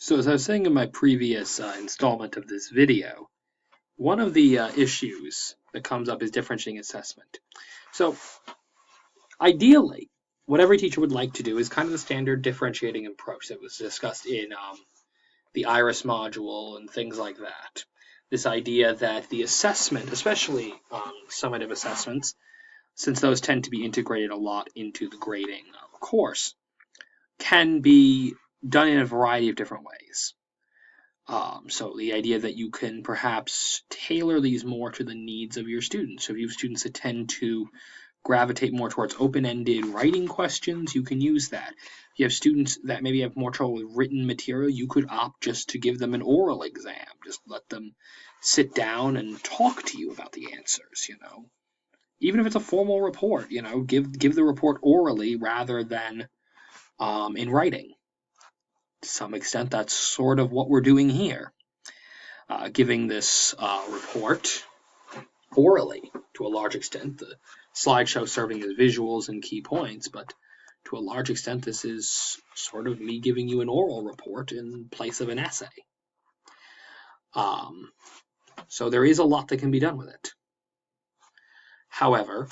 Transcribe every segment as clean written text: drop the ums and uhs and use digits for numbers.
So as I was saying in my previous installment of this video, one of the issues that comes up is differentiating assessment. So ideally, what every teacher would like to do is kind of the standard differentiating approach that was discussed in the IRIS module and things like that. This idea that the assessment, especially summative assessments, since those tend to be integrated a lot into the grading of a course, can be done in a variety of different ways. So the idea that you can perhaps tailor these more to the needs of your students. So if you have students that tend to gravitate more towards open-ended writing questions, you can use that. If you have students that maybe have more trouble with written material, you could opt just to give them an oral exam. Just let them sit down and talk to you about the answers, Even if it's a formal report, give the report orally rather than in writing. To some extent, that's sort of what we're doing here. Giving this report orally to a large extent, the slideshow serving as visuals and key points, but to a large extent, this is sort of me giving you an oral report in place of an essay. So there is a lot that can be done with it. However,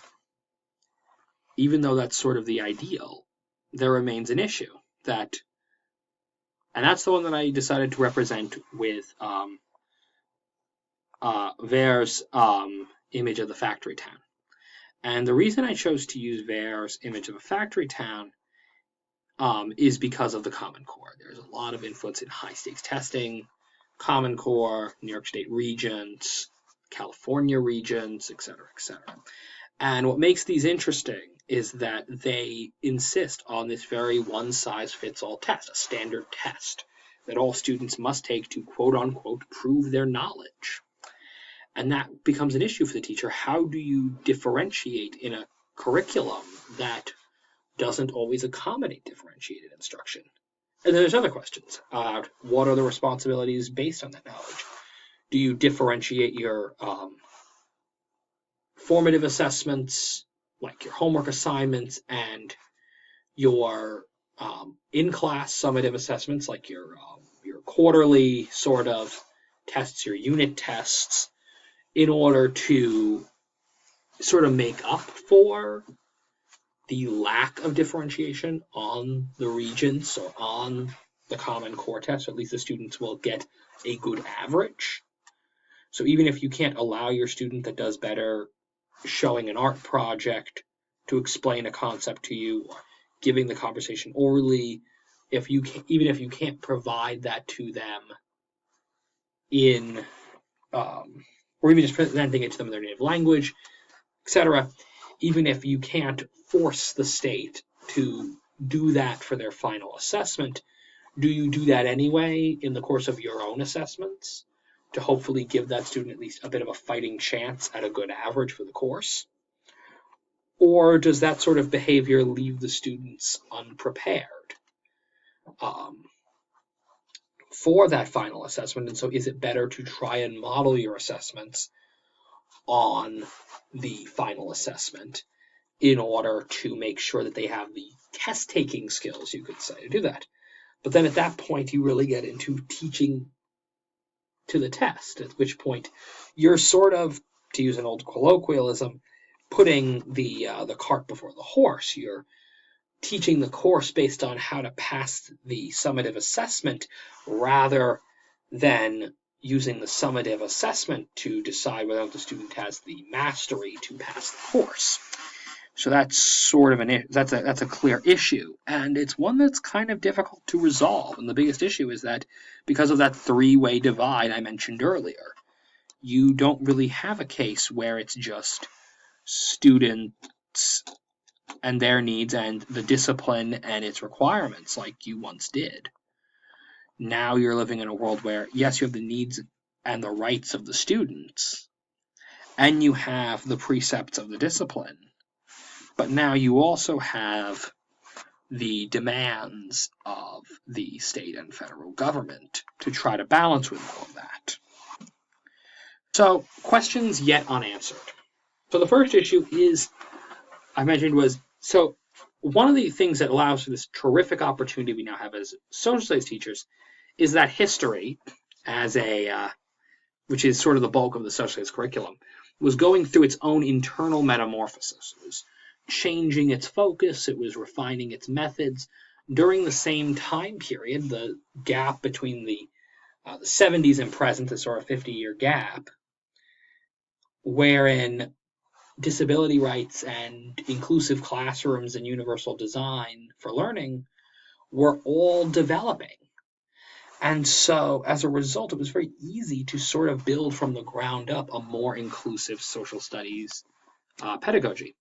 even though that's sort of the ideal, there remains an issue and that's the one that I decided to represent with Ver's image of the factory town. And the reason I chose to use Ver's image of a factory town is because of the Common Core. There's a lot of influence in high-stakes testing, Common Core, New York State Regents, California Regents, etc., etc. And what makes these interesting is that they insist on this very one-size-fits-all test, a standard test that all students must take to quote-unquote prove their knowledge. And that becomes an issue for the teacher. How do you differentiate in a curriculum that doesn't always accommodate differentiated instruction? And then there's other questions. What are the responsibilities based on that knowledge? Do you differentiate your formative assessments, like your homework assignments, and your in-class summative assessments, like your quarterly sort of tests, your unit tests, in order to sort of make up for the lack of differentiation on the Regents or on the Common Core test? Or at least the students will get a good average. So even if you can't allow your student that does better showing an art project to explain a concept to you, or giving the conversation orally, even if you can't provide that to them in or even just presenting it to them in their native language, etc., even if you can't force the state to do that for their final assessment, do you do that anyway in the course of your own assessments to hopefully give that student at least a bit of a fighting chance at a good average for the course? Or does that sort of behavior leave the students unprepared for that final assessment? And so is it better to try and model your assessments on the final assessment in order to make sure that they have the test-taking skills, you could say, to do that? But then at that point, you really get into teaching to the test, at which point you're sort of, to use an old colloquialism, putting the cart before the horse. You're teaching the course based on how to pass the summative assessment rather than using the summative assessment to decide whether the student has the mastery to pass the course. So that's sort of that's a clear issue, and it's one that's kind of difficult to resolve. And the biggest issue is that because of that three-way divide I mentioned earlier, you don't really have a case where it's just students and their needs and the discipline and its requirements like you once did. Now you're living in a world where, yes, you have the needs and the rights of the students, and you have the precepts of the discipline, but now you also have the demands of the state and federal government to try to balance with all of that. So, questions yet unanswered. So the first issue I mentioned was, one of the things that allows for this terrific opportunity we now have as social studies teachers is that history, as which is sort of the bulk of the social studies curriculum, was going through its own internal metamorphosis. It was changing its focus, it was refining its methods. During the same time period, the gap between the 70s and present, the sort of 50-year gap, wherein disability rights and inclusive classrooms and universal design for learning were all developing. And so, as a result, it was very easy to sort of build from the ground up a more inclusive social studies pedagogy.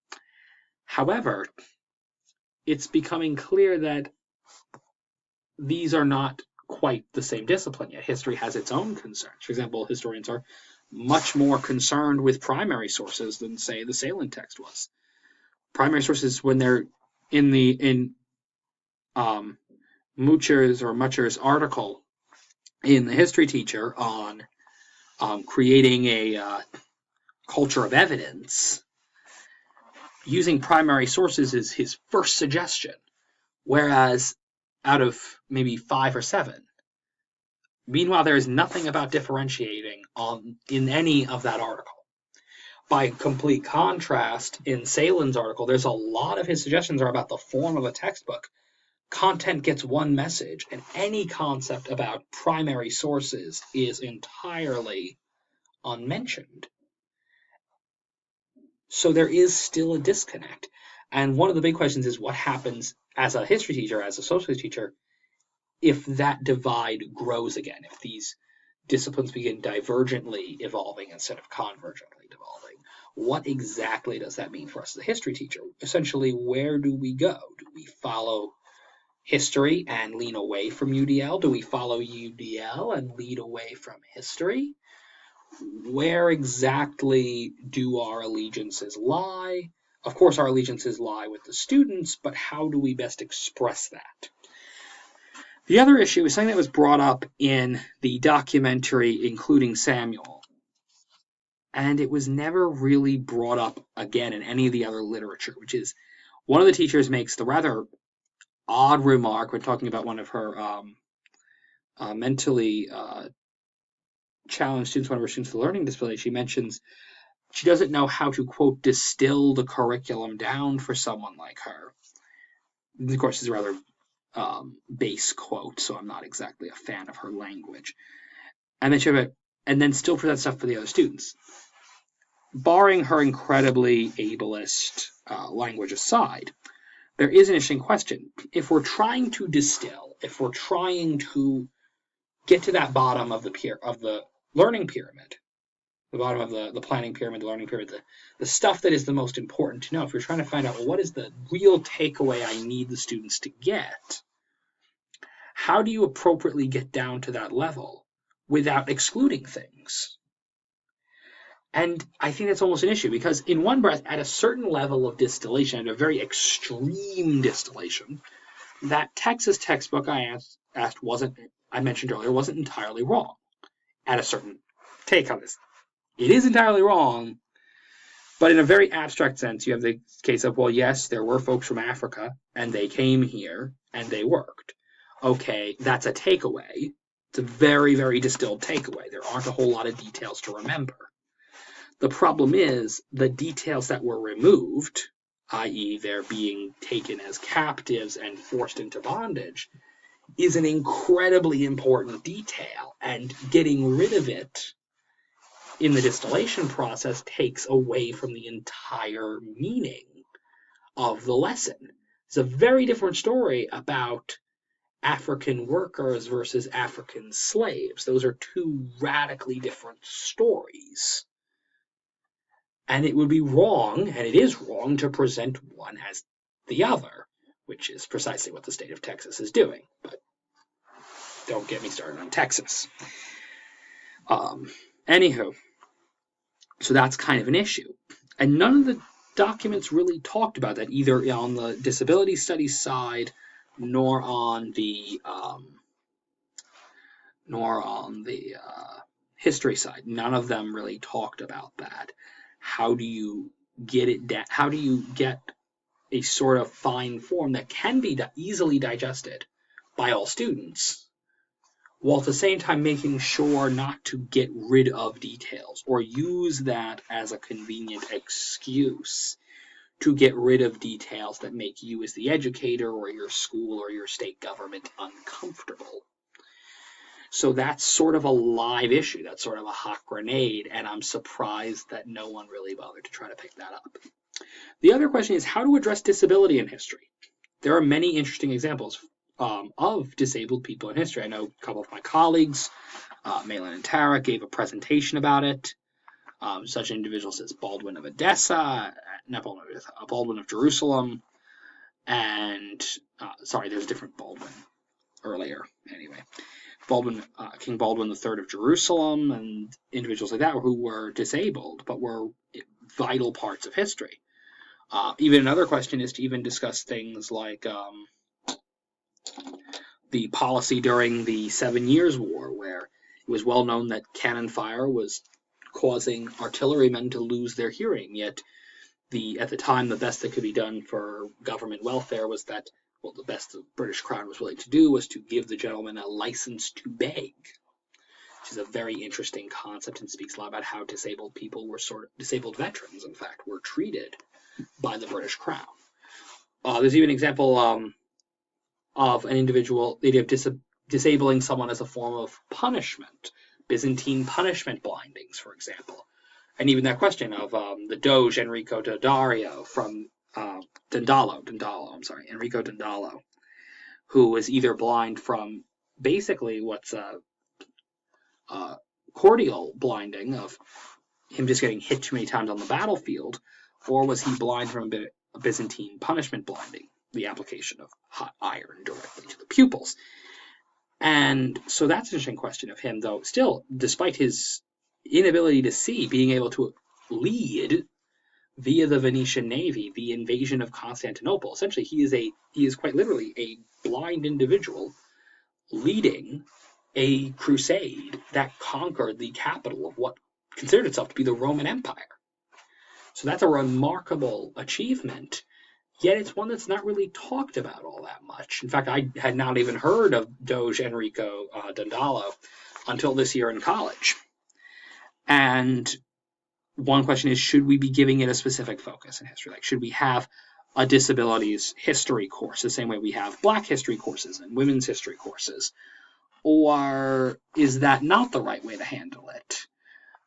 However, it's becoming clear that these are not quite the same discipline yet. History has its own concerns. For example, historians are much more concerned with primary sources than, say, the Salin text was. Primary sources, when they're in Mucher's article in the History Teacher on creating a culture of evidence, using primary sources is his first suggestion, whereas out of maybe 5 or 7, meanwhile, there is nothing about differentiating in any of that article. By complete contrast, in Salin's article, there's a lot of his suggestions are about the form of a textbook. Content gets one message, and any concept about primary sources is entirely unmentioned. So there is still a disconnect. And one of the big questions is what happens as a history teacher, as a social teacher, if that divide grows again, if these disciplines begin divergently evolving instead of convergently evolving. What exactly does that mean for us as a history teacher? Essentially, where do we go? Do we follow history and lean away from UDL? Do we follow UDL and lead away from history? Where exactly do our allegiances lie? Of course, our allegiances lie with the students, but how do we best express that? The other issue is something that was brought up in the documentary Including Samuel, and it was never really brought up again in any of the other literature, which is one of the teachers makes the rather odd remark when talking about one of her mentally challenged students, one of her students with a learning disability. She mentions she doesn't know how to, quote, distill the curriculum down for someone like her. Of course, it's a rather base quote, so I'm not exactly a fan of her language. And then still present stuff for the other students. Barring her incredibly ableist language aside, there is an interesting question. If we're trying to distill, if we're trying to get to that bottom of the learning pyramid, the bottom of the planning pyramid, the learning pyramid, the stuff that is the most important to know, if you're trying to find out, well, what is the real takeaway I need the students to get, how do you appropriately get down to that level without excluding things? And I think that's almost an issue because in one breath, at a certain level of distillation, at a very extreme distillation, that Texas textbook I mentioned earlier wasn't entirely wrong at a certain take on this. It is entirely wrong, but in a very abstract sense, you have the case of, well, yes, there were folks from Africa, and they came here, and they worked. Okay, that's a takeaway. It's a very, very distilled takeaway. There aren't a whole lot of details to remember. The problem is the details that were removed, i.e. they're being taken as captives and forced into bondage, is an incredibly important detail, and getting rid of it in the distillation process takes away from the entire meaning of the lesson. It's a very different story about African workers versus African slaves. Those are two radically different stories. And it would be wrong, and it is wrong, to present one as the other, which is precisely what the state of Texas is doing. But don't get me started on Texas. Anywho, so that's kind of an issue. And none of the documents really talked about that, either on the disability studies side, nor on the history side. None of them really talked about that. How do you get it down? How do you get a sort of fine form that can be easily digested by all students while at the same time making sure not to get rid of details or use that as a convenient excuse to get rid of details that make you as the educator or your school or your state government uncomfortable. So that's sort of a live issue. That's sort of a hot grenade, and I'm surprised that no one really bothered to try to pick that up. The other question is how to address disability in history. There are many interesting examples of disabled people in history. I know a couple of my colleagues, Malin and Tara, gave a presentation about it. Such individuals as Baldwin of Edessa, not Baldwin of Edessa, Baldwin of Jerusalem, and sorry, there's a different Baldwin earlier. Anyway, King Baldwin III of Jerusalem, and individuals like that who were disabled but were vital parts of history. Even another question is to even discuss things like the policy during the 7 Years' War, where it was well known that cannon fire was causing artillerymen to lose their hearing, yet at the time the best that could be done for government welfare was that, well, the best the British Crown was willing to do was to give the gentleman a license to beg, which is a very interesting concept and speaks a lot about how disabled people were disabled veterans, in fact, were treated by the British Crown. There's even an example of an individual, the idea of disabling someone as a form of punishment, Byzantine punishment blindings, for example. And even that question of the Doge Enrico Dandolo from Enrico Dandolo, who was either blind from basically what's a cordial blinding of him just getting hit too many times on the battlefield, or was he blind from a Byzantine punishment blinding, the application of hot iron directly to the pupils? And so that's an interesting question of him, though, still, despite his inability to see, being able to lead via the Venetian navy the invasion of Constantinople. Essentially, he is quite literally a blind individual leading a crusade that conquered the capital of what considered itself to be the Roman Empire. So that's a remarkable achievement, yet it's one that's not really talked about all that much. In fact, I had not even heard of Doge Enrico Dandolo until this year in college. And one question is, should we be giving it a specific focus in history? Like, should we have a disabilities history course the same way we have Black history courses and women's history courses? Or is that not the right way to handle it?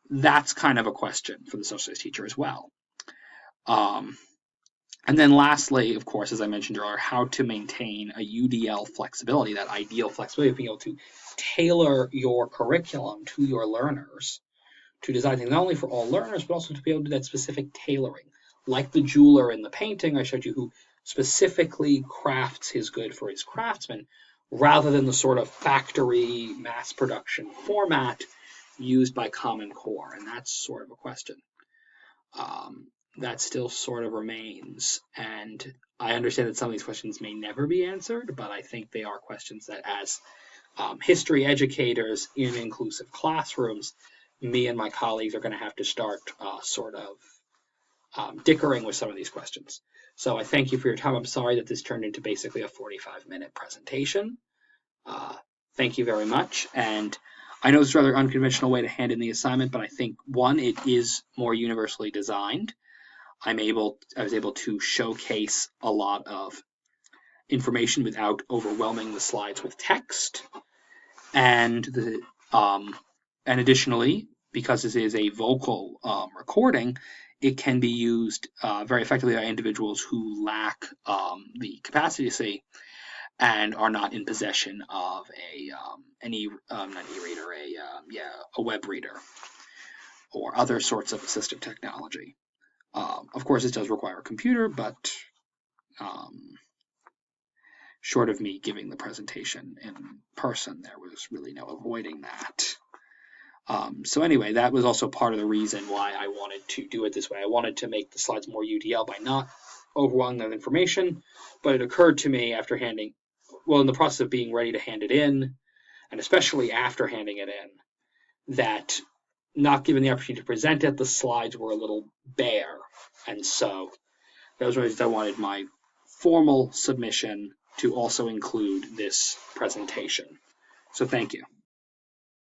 That's kind of a question for the social studies teacher as well. And then lastly, of course, as I mentioned earlier, how to maintain a UDL flexibility, that ideal flexibility of being able to tailor your curriculum to your learners, to design things not only for all learners, but also to be able to do that specific tailoring. Like the jeweler in the painting I showed you, who specifically crafts his good for his craftsmen, rather than the sort of factory mass production format used by Common Core. And that's sort of a question that still sort of remains. And I understand that some of these questions may never be answered, but I think they are questions that, as history educators in inclusive classrooms, me and my colleagues are going to have to start dickering with some of these questions. So I thank you for your time. I'm sorry that this turned into basically a 45-minute presentation. Thank you very much. And I know it's a rather unconventional way to hand in the assignment, but I think, one, it is more universally designed. I was able to showcase a lot of information without overwhelming the slides with text. And additionally, because this is a vocal recording, it can be used very effectively by individuals who lack the capacity to see and are not in possession of a web reader or other sorts of assistive technology. Of course, this does require a computer, but short of me giving the presentation in person, there was really no avoiding that. So anyway, that was also part of the reason why I wanted to do it this way. I wanted to make the slides more UDL by not overwhelming them with information, but it occurred to me after in the process of being ready to hand it in, and especially after handing it in, that not given the opportunity to present it, the slides were a little bare. And so that was reasons I wanted my formal submission to also include this presentation. So thank you.